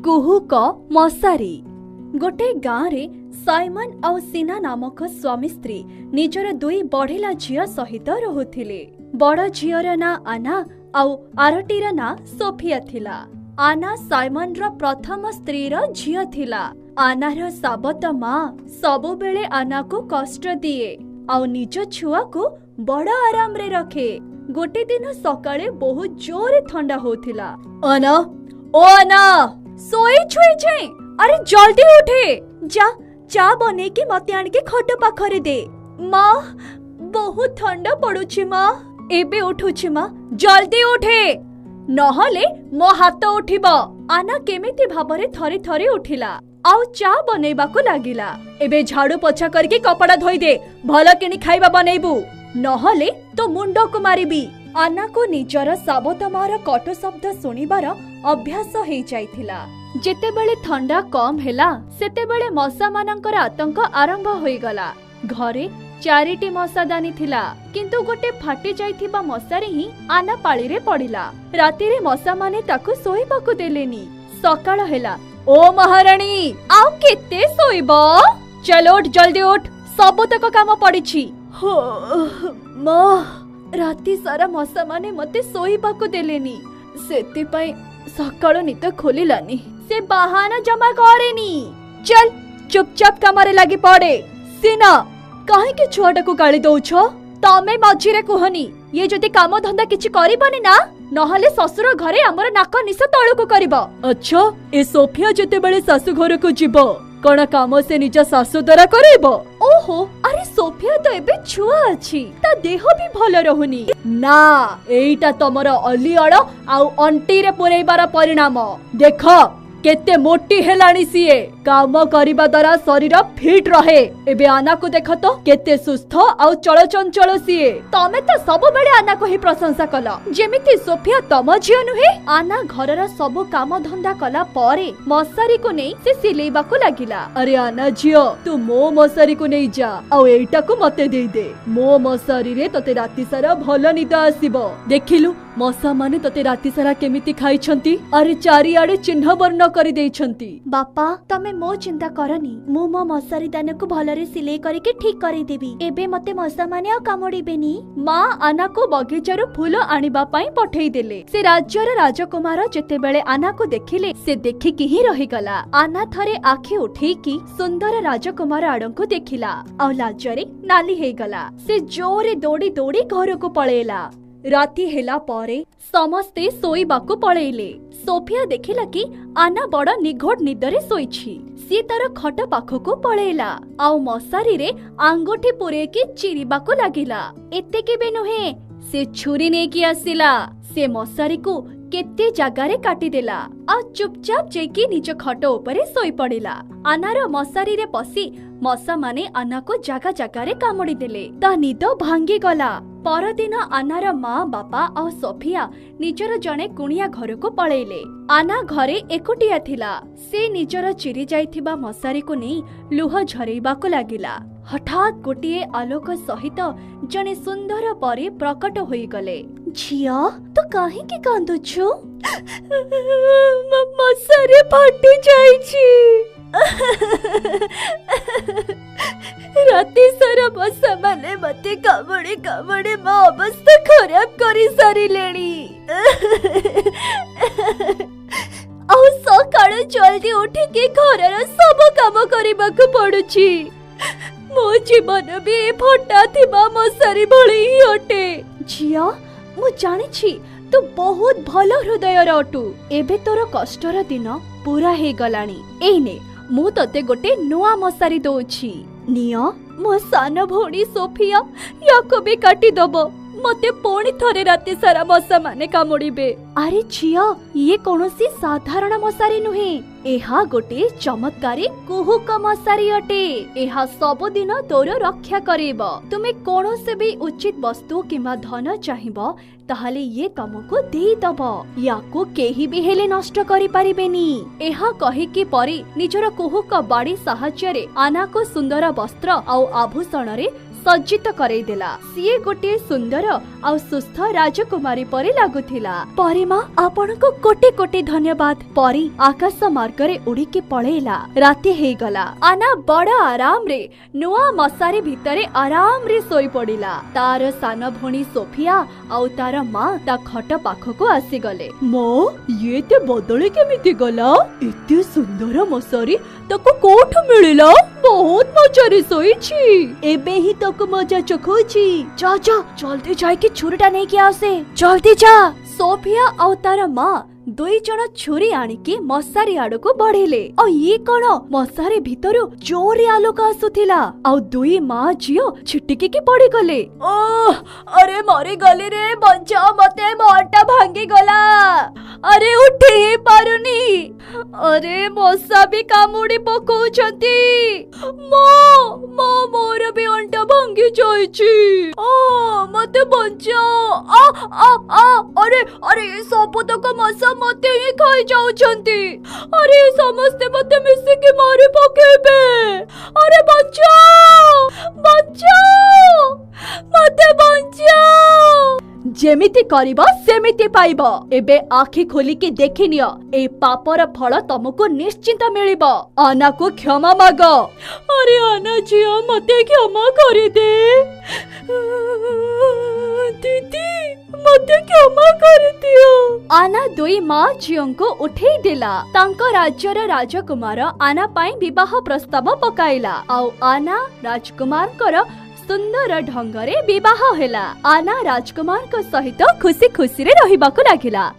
କୁହୁକ ମଶାରୀ। गोटे गाँव रे साइमन आउ सीना नामक स्वामी स्त्री निजर दुई बढ़िला झियो सहित रहुथिले। बड़ झियर ना आना आउ आरटीर ना सोफिया थिला। आना साइमन रो प्रथम स्त्री रो झियो थिला। आनार साबत माँ सबु बेले आना को कष्ट दिए आउ निज छुआ को बड़ आराम रे रखे। गोटे दिन सकाळे बहुत जोरे ठंडा होथिला। आना ओ आना सोई छुई छे, अरे जल्दी उठे, जा चा बने की मते आन के खट पाखरे दे। माँ बहुत ठंडा पड़ुछि माँ, एबे उठुछि माँ, जल्दी उठे नहले मो हाथ उठिबो। आना केमिति भाबरे थरी थरी उठिला आउ चा बनेबाकू लागिला। एबे झाड़ू पोछा करके कपड़ा धोई दे, भल किनी खाइबा बनेबू, नहले तो मुंडो को मारिबी। आना को निजर साबत मार कटु शब्द सुनिबार अभ्यास हो जाइथिला। जेतेबेले ठंडा कम हेला सेतेबेले मशा मानकर आतंक आरंभ होइगला। घरे चारिटी मशादानी थिला, किंतु गोटे फाटी जाइथिबा मशारी ही आना पाळी रे पड़िला। राती रे मशा माने ताकू सोइबाकू देलेनी। सकाळ हेला, ओ महारानी आउ केते सोइबो, चलो उठ, जल्दी उठ, सबु तक काम पड़िछि। हो मां, राती सारा मशा माने मते सोइबाकू देलेनी, सेति पई सकाळ नित खोलिलानी। से बहाना जमा करेनी, चल चुपचाप कामरे लगी पड़े। सीना काहे के छुआटा को गाली दउछ? तमे मझिरे कुहनी, ये जदि काम धंदा किछि करिबनी ना, नहले ससुर घरे हमर नाक निस तळको करबा। अच्छा, ए सोफिया जते बेले सासु घर को जिवो, कोन काम से निज सासु द्वारा करइबो? ओहो, अरे सोफिया तो एबे छुआ अछि, ता देह भी भल रहुनी ना। एईटा तमर अलिअड़ आउ अंटी रे पुरैबार परिणाम। देखो केते मोटी हेलानी सीए, काम करिबा द्वारा शरीर फिट रहे। एबे आना को देख तो केते सुस्थ आउ चलचंचल सीए। तमे तो सब बेले आना को ही प्रशंसा कला, जेमिति सोफिया तम झियो नुहे। आना घरर सब काम धंदा कला परे मशारी को नै से सिलेइबा को लागिला। अरे आना झियो, तू मो मशारी को नै जा आउ एटा को मते देई दे। मो मशारी रे तते राती सारा भल निद आसीबो। देखिलु मशा माने तते राती सारा केमिति खाइ छंती। अरे चारि आडे चिन्ह वर्ण करि देइ छंती। बापा तमे मो चिंता करनी, मु मो मशारी दान को भलरे सिलाई करके ठीक करि देबी। एबे मते मशा माने आ कामोडिबेनी। मां आना को बगीचारो फूल आनिबा पई पठेई देले। से राज्यर राजकुमार जेते बेले आना को देखिले, से देखिकी ही रहि गला। आना थरे आखि उठेई की सुंदर राजकुमार आडंको देखिला आ लाजरे नाली हे गला। से जोरे दौड़ी दौड़ी घर को पळेला। राती हेला परे समस्ते सोइबाकू पळेइले। सोफिया देखिला कि आना बड़ निघोट निदरे सोइछि। सी तार खट पाखको पळेला आउ मशारी रे आंगुठी पुरे के चिरिबाकू लागिला। एते केबे नुहे, से छुरी ने की आसिला। से मशारी को केते जगारे काटी देला आ चुपचाप जेकी निज खट उपरे सोई पड़िला। आनार मशारी रे पसी मशा माने आना को जगा जगारे कामुड़ी देले। ता निद भांगी गला। परदिन आनार माँ बापा आ सोफिया निजर जने कुणिया घर को पळेइले। आना घरे एकुटिया थिला। से निजर चिरी जाइथिबा मशारी को नै लुह झरेइबाकू लागिला। हठात गोटिए आलोक सहित जने सुंदर परी प्रकट होई गले। झिया तो काहे के कांदुछु? मशारी फाटी जाइछि। राती सारा मशा माने मते कामड़े कामड़े मो अवस्था खराब करी सारी लेनी। आउ सकाळ जल्दी उठी के घरर सब काम करिबाकू पडुछि। मो जीवन भी फटा थिबा मशारी भଳି ही अटे। झिया मु जानि छी तू बहुत भल हृदयर अटु। एबे तोर कष्टर दिन पूरा हे गलानी। एने मु तते गोटे नुआ मशारी दोछि, नियो मो सान भौणी सोफिया याको भी काटी दबो। मते पुणी थरे राती सारा मशा माने कामुड़िबे। अरे झिया, ये कोनोसी साधारण मशारी नुहे, एहा गोटे चमत्कारी कुहुक मशारी अटे। एहा सब दिन तोर रक्षा करेबो। तुमे कोनोसे भी उचित वस्तु किंबा धन चाहिबो ताहले ये काम को देई दबो। याको केही भी हेले नष्ट करि परिबेनी। एहा कहि कि परी निजर कुहुक बाड़ी सहाय्य रे आना को सुंदर वस्त्र आउ आभूषण रे सज्जित करई देला। सीए गोटे सुंदर आ सुस्थ राजकुमारी परी लागुथिला। परी मां आपनको कोटि कोटि धन्यवाद। परी आकाश मार्ग रे उड़ी के पळेला। राति हे गला। आना बड़ आराम रे नुआ मसारी भितरे आराम रे सोई पड़िला। तार सान भणी सोफिया आउ तार मां ता खट पाखको आसी गले। मो ये ते बदले केमिति गला? एते सुंदर मसारी ताको कोठ मिलिला? बहुत मजारे सोईची। एबे ही तक मजा चखोची। जा जा जल्दी जाई के छुरीटा नै के आसे। जल्दी जा। सोफिया आउ तार मां दुई जण छुरी आनिकी मसारी आड़को बढ़िले। और ये कौन मसारी भितरु जोरे आलोक आसुथिला। और दुई माँ झियो छिटिकी की पड़ी गले। ओह अरे मरी गली रे, बचा मते, मोटा भांगी गला। अरे उठी ही पारुनी। अरे मशा भी कामुड़ी पकोउछंती। मोर भी अंटा भांगी जाइछि। ओ मते बचाओ। आ आ आ अरे अरे सब तक मशा मते ही खाई जाउछंती। अरे समस्ते मते मिसी के मारे पकेबे। अरे बचाओ बचाओ मते बचाओ। जेमिति करिबा सेमिति पाइबा। एबे आखि खोली के देखि नियो, ए पापर फल तुमको निश्चिंत मिलिबो। आना को क्षमा माग। अरे आना झियो मते क्षमा करि दे। दीदी मते क्षमा कर दियो। आना दुई माँ झियो को उठेई देला। तांको राज्यर राजकुमार आना पाई विवाह प्रस्ताव पकाइला। आउ आना राजकुमार कर सुंदर ढंगरे विवाह हेला। आना राजकुमार को सहित खुशी खुशी रे रहिबाकु लागिला।